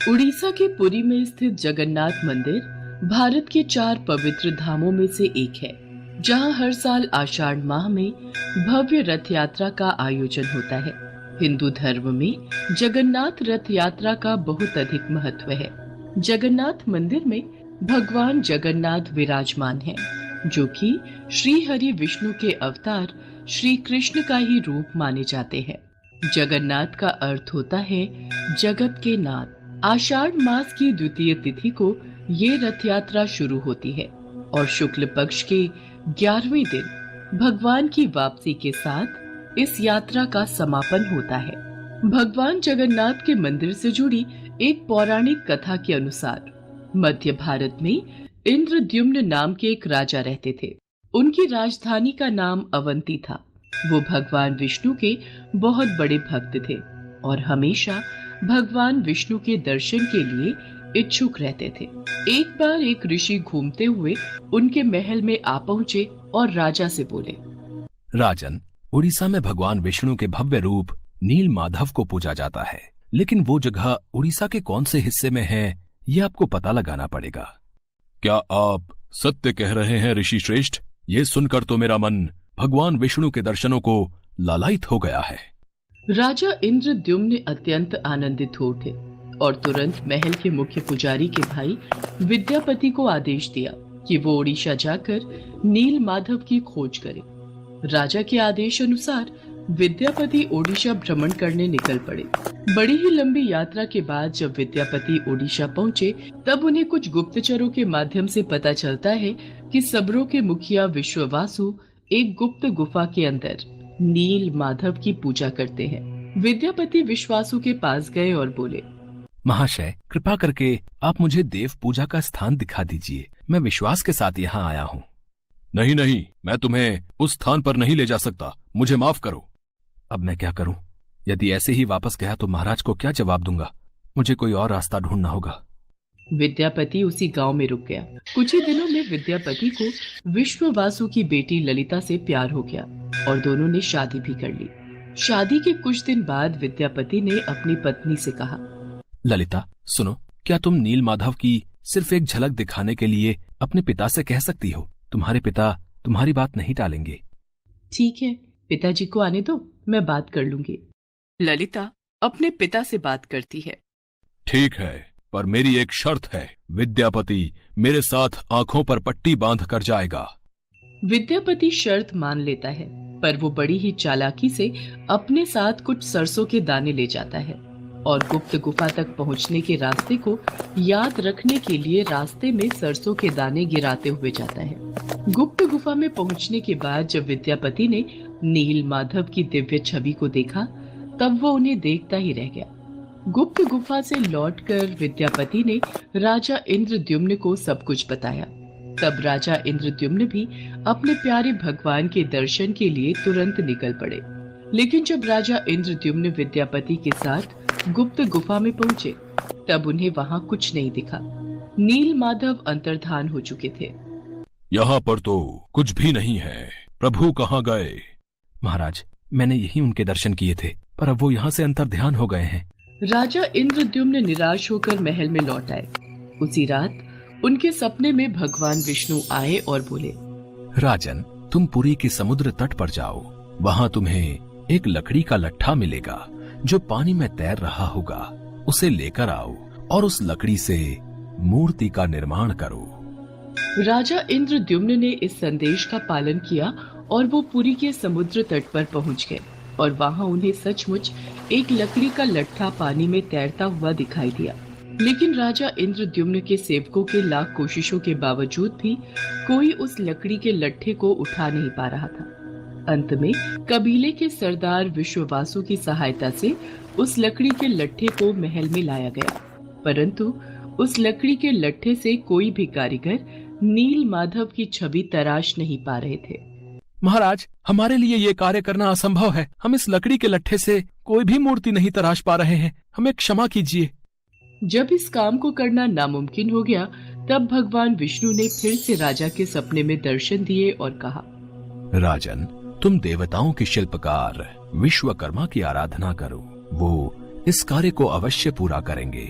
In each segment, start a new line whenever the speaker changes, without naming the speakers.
उड़ीसा के पुरी में स्थित जगन्नाथ मंदिर भारत के 4 पवित्र धामों में से एक है, जहां हर साल आषाढ़ माह में भव्य रथ यात्रा का आयोजन होता है। हिंदू धर्म में जगन्नाथ रथ यात्रा का बहुत अधिक महत्व है। जगन्नाथ मंदिर में भगवान जगन्नाथ विराजमान हैं, जो कि श्री हरि विष्णु के अवतार श्री कृष्ण का ही रूप माने जाते हैं। जगन्नाथ का अर्थ होता है जगत के नाथ। आषाढ़ मास की द्वितीय तिथि को ये रथ यात्रा शुरू होती है और शुक्ल पक्ष के 11वें दिन भगवान की वापसी के साथ इस यात्रा का समापन होता है। भगवान जगन्नाथ के मंदिर से जुड़ी एक पौराणिक कथा के अनुसार मध्य भारत में इंद्रद्युम्न नाम के एक राजा रहते थे। उनकी राजधानी का नाम अवंती था। वो भगवान विष्णु के बहुत बड़े भक्त थे और हमेशा भगवान विष्णु के दर्शन के लिए इच्छुक रहते थे। एक बार एक ऋषि घूमते हुए उनके महल में आ पहुंचे और राजा से बोले,
राजन, उड़ीसा में भगवान विष्णु के भव्य रूप नील माधव को पूजा जाता है, लेकिन वो जगह उड़ीसा के कौन से हिस्से में है, ये आपको पता लगाना पड़ेगा।
क्या आप सत्य कह रहे हैं ऋषि श्रेष्ठ? ये सुनकर तो मेरा मन भगवान विष्णु के दर्शनों को लालायित हो गया है।
राजा इंद्रद्युम्न अत्यंत आनंदित हो उठे और तुरंत महल के मुख्य पुजारी के भाई विद्यापति को आदेश दिया कि वो उड़ीसा जाकर नील माधव की खोज करे। राजा के आदेश अनुसार विद्यापति ओडिशा भ्रमण करने निकल पड़े। बड़ी ही लंबी यात्रा के बाद जब विद्यापति ओडिशा पहुंचे, तब उन्हें कुछ गुप्तचरों के माध्यम से पता चलता है कि सबरों के मुखिया विश्ववासु एक गुप्त गुफा के अंदर नील माधव की पूजा करते हैं। विद्यापति विश्वासु के पास गए और बोले,
महाशय, कृपा करके आप मुझे देव पूजा का स्थान दिखा दीजिए। मैं विश्वास के साथ यहाँ आया हूँ।
नहीं नहीं, मैं तुम्हें उस स्थान पर नहीं ले जा सकता, मुझे माफ करो।
अब मैं क्या करूं? यदि ऐसे ही वापस गया तो महाराज को क्या जवाब दूंगा? मुझे कोई और रास्ता ढूंढना होगा।
विद्यापति उसी गांव में रुक गया। कुछ ही दिनों में विद्यापति को विश्ववासु की बेटी ललिता से प्यार हो गया और दोनों ने शादी भी कर ली। शादी के कुछ दिन बाद विद्यापति ने अपनी पत्नी से कहा,
ललिता, सुनो, क्या तुम नील माधव की सिर्फ एक झलक दिखाने के लिए अपने पिता से कह सकती हो? तुम्हारे पिता तुम्हारी बात नहीं टालेंगे।
ठीक है, पिताजी को आने दो, मैं बात कर लूंगी। ललिता अपने पिता से बात करती है।
ठीक है, पर मेरी एक शर्त है। विद्यापति मेरे साथ आंखों पर पट्टी बांध कर जाएगा।
विद्यापति शर्त मान लेता है, पर वो बड़ी ही चालाकी से अपने साथ कुछ सरसों के दाने ले जाता है और गुप्त गुफा तक पहुंचने के रास्ते को याद रखने के लिए रास्ते में सरसों के दाने गिराते हुए जाता है। गुप्त गुफा में पहुंचने के बाद जब विद्यापति ने नील माधव की दिव्य छवि को देखा, तब वो उन्हें देखता ही रह गया। गुप्त गुफा से लौटकर विद्यापति ने राजा इंद्रद्युम्न को सब कुछ बताया। तब राजा इंद्रद्युम्न भी अपने प्यारे भगवान के दर्शन के लिए तुरंत निकल पड़े। लेकिन जब राजा इंद्रद्युम्न विद्यापति के साथ गुप्त गुफा में पहुंचे, तब उन्हें वहां कुछ नहीं दिखा। नील माधव अंतर्धान हो चुके थे।
यहाँ पर तो कुछ भी नहीं है। प्रभु कहाँ गए?
महाराज, मैंने यही उनके दर्शन किए थे, पर अब वो यहाँ से अंतर्ध्यान हो गए हैं।
राजा इंद्रद्युम्न निराश होकर महल में लौट आए। उसी रात उनके सपने में भगवान विष्णु आए और बोले,
राजन, तुम पुरी के समुद्र तट पर जाओ। वहाँ तुम्हें एक लकड़ी का लट्ठा मिलेगा जो पानी में तैर रहा होगा। उसे लेकर आओ और उस लकड़ी से मूर्ति का निर्माण करो।
राजा इंद्रद्युम्न ने इस संदेश का पालन किया और वो पुरी के समुद्र तट पर पहुंच गए और वहां उन्हें सचमुच एक लकड़ी का लट्ठा पानी में तैरता हुआ दिखाई दिया। लेकिन राजा इंद्रद्युम्न के सेवकों के लाख कोशिशों के बावजूद भी कोई उस लकड़ी के लट्ठे को उठा नहीं पा रहा था। अंत में कबीले के सरदार विश्ववासु की सहायता से उस लकड़ी के लट्ठे को महल में लाया गया, परंतु उस लकड़ी के लट्ठे से कोई भी कारीगर नील माधव की छवि तराश नहीं पा रहे थे।
महाराज, हमारे लिए ये कार्य करना असंभव है। हम इस लकड़ी के लट्ठे से कोई भी मूर्ति नहीं तराश पा रहे हैं। हमें क्षमा कीजिए।
जब इस काम को करना नामुमकिन हो गया, तब भगवान विष्णु ने फिर से राजा के सपने में दर्शन दिए और कहा,
राजन, तुम देवताओं के शिल्पकार विश्वकर्मा की आराधना करो। वो इस कार्य को अवश्य पूरा करेंगे।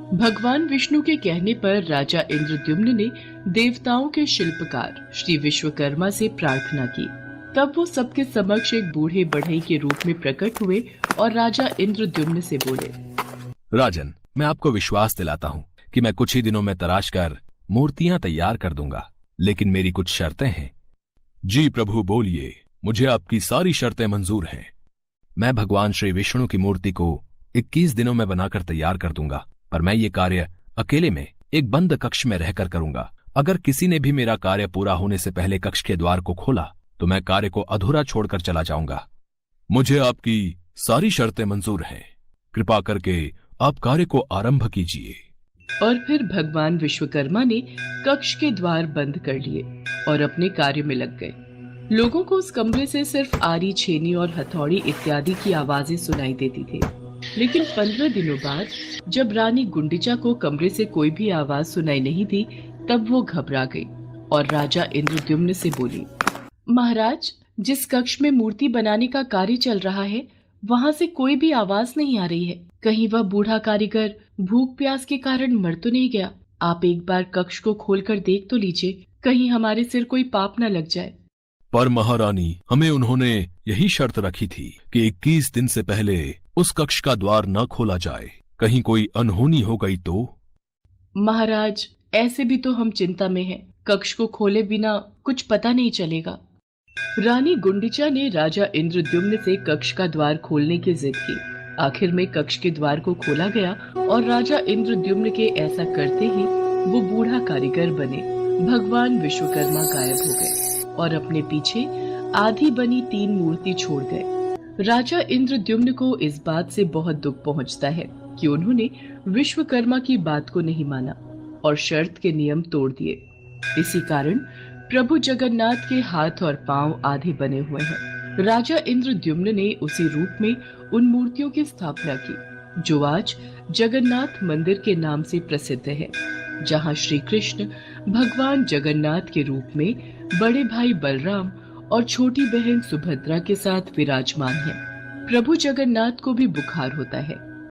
भगवान विष्णु के कहने पर राजा इंद्रद्युम्न ने देवताओं के शिल्पकार श्री विश्वकर्मा से प्रार्थना की। तब वो सबके समक्ष एक बूढ़े बढ़ई के रूप में प्रकट हुए और राजा इंद्रद्युम्न से बोले,
राजन, मैं आपको विश्वास दिलाता हूँ कि मैं कुछ ही दिनों में तराश कर मूर्तियां तैयार कर दूंगा, लेकिन मेरी कुछ शर्तें हैं।
जी प्रभु बोलिए, मुझे आपकी सारी शर्तें मंजूर हैं।
मैं भगवान श्री विष्णु की मूर्ति को 21 दिनों में बनाकर तैयार कर दूंगा, पर मैं ये कार्य अकेले में एक बंद कक्ष में रहकर करूंगा। अगर किसी ने भी मेरा कार्य पूरा होने से पहले कक्ष के द्वार को खोला तो मैं कार्य को अधूरा छोड़कर चला जाऊंगा।
मुझे आपकी सारी शर्तें मंजूर हैं। कृपा करके आप कार्य को आरंभ कीजिए।
और फिर भगवान विश्वकर्मा ने कक्ष के द्वार बंद कर लिए और अपने कार्य में लग गए। लोगों को उस कमरे से सिर्फ आरी, छेनी और हथौड़ी इत्यादि की आवाजें सुनाई देती थी। लेकिन 15 दिनों बाद जब रानी गुंडिचा को कमरे से कोई भी आवाज सुनाई नहीं दी, तब वो घबरा गई और राजा इंद्रद्युम्न से बोली, महाराज, जिस कक्ष में मूर्ति बनाने का कार्य चल रहा है वहां से कोई भी आवाज नहीं आ रही है। कहीं वह बूढ़ा कारीगर भूख प्यास के कारण मर तो नहीं गया? आप एक बार कक्ष को खोलकर देख तो लीजिए, कहीं हमारे सिर कोई पाप न लग जाए।
पर महारानी, हमें उन्होंने यही शर्त रखी थी कि 21 दिन से पहले उस कक्ष का द्वार न खोला जाए। कहीं कोई अनहोनी हो गई तो?
महाराज, ऐसे भी तो हम चिंता में हैं। कक्ष को खोले बिना कुछ पता नहीं चलेगा। रानी गुंडिचा ने राजा इंद्रद्युम्न से कक्ष का द्वार खोलने की जिद की। आखिर में कक्ष के द्वार को खोला गया और राजा इंद्रद्युम्न के ऐसा करते ही वो बूढ़ा कारीगर बने भगवान विश्वकर्मा गायब हो गए और अपने पीछे आधी बनी 3 मूर्ति छोड़ गए। राजा इंद्रद्युम्न को इस बात से बहुत दुख पहुंचता है कि उन्होंने विश्वकर्मा की बात को नहीं माना और शर्त के नियम तोड़ दिए। इसी कारण प्रभु जगन्नाथ के हाथ और पांव आधे बने हुए हैं। राजा इंद्रद्युम्न ने उसी रूप में उन मूर्तियों की स्थापना की जो आज जगन्नाथ मंदिर के नाम से प्रसिद्ध है, जहां श्री कृष्ण भगवान जगन्नाथ के रूप में बड़े भाई बलराम और छोटी बहन सुभद्रा के साथ विराजमान हैं। प्रभु जगन्नाथ को भी बुखार होता है,